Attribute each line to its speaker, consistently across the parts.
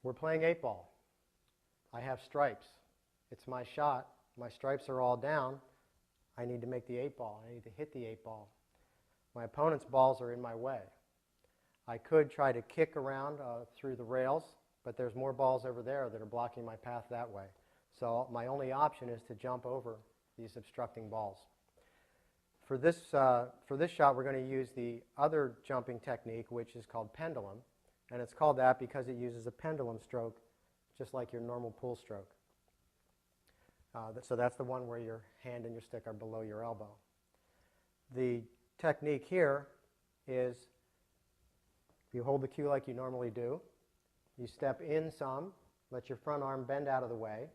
Speaker 1: We're playing 8-ball. I have stripes. It's my shot. My stripes are all down. I need to make the 8-ball. I need to hit the 8-ball. My opponent's balls are in my way. I could try to kick around through the rails, but there's more balls over there that are blocking my path that way. So my only option is to jump over these obstructing balls. For this shot, we're going to use the other jumping technique, which is called pendulum. And it's called that because it uses a pendulum stroke, just like your normal pull stroke. So that's the one where your hand and your stick are below your elbow. The technique here is you hold the cue like you normally do. You step in some, let your front arm bend out of the way.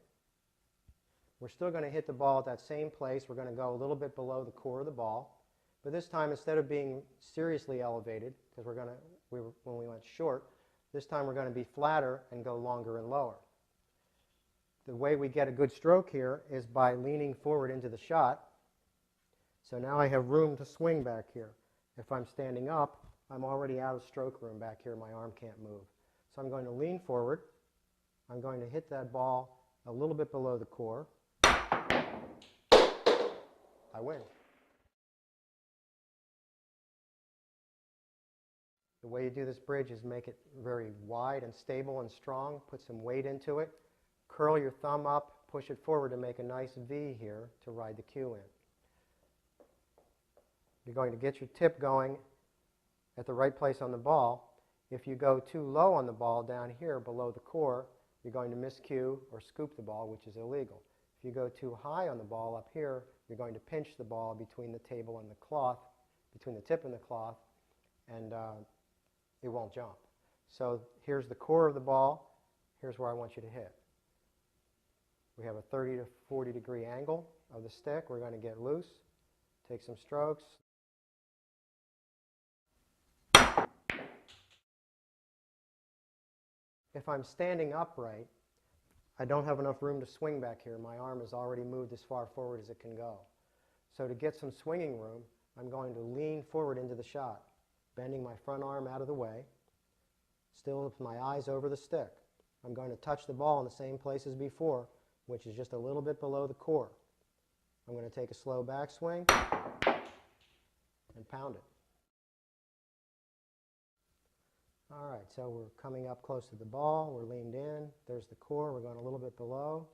Speaker 1: We're still going to hit the ball at that same place. We're going to go a little bit below the core of the ball. But this time, instead of being seriously elevated, because when we went short, this time we're going to be flatter and go longer and lower. The way we get a good stroke here is by leaning forward into the shot. So now I have room to swing back here. If I'm standing up, I'm already out of stroke room back here. My arm can't move. So I'm going to lean forward. I'm going to hit that ball a little bit below the core. I win. The way you do this bridge is make it very wide and stable and strong. Put some weight into it. Curl your thumb up, push it forward to make a nice V here to ride the cue in. You're going to get your tip going at the right place on the ball. If you go too low on the ball down here below the core, you're going to miscue or scoop the ball, which is illegal. If you go too high on the ball up here, you're going to pinch the ball between the table and the cloth, between the tip and the cloth, and it won't jump. So here's the core of the ball. Here's where I want you to hit. We have a 30 to 40 degree angle of the stick. We're going to get loose, take some strokes. If I'm standing upright, I don't have enough room to swing back here. My arm has already moved as far forward as it can go. So to get some swinging room, I'm going to lean forward into the shot, bending my front arm out of the way, still with my eyes over the stick. I'm going to touch the ball in the same place as before, which is just a little bit below the core. I'm going to take a slow backswing and pound it. All right, so we're coming up close to the ball. We're leaned in. There's the core. We're going a little bit below.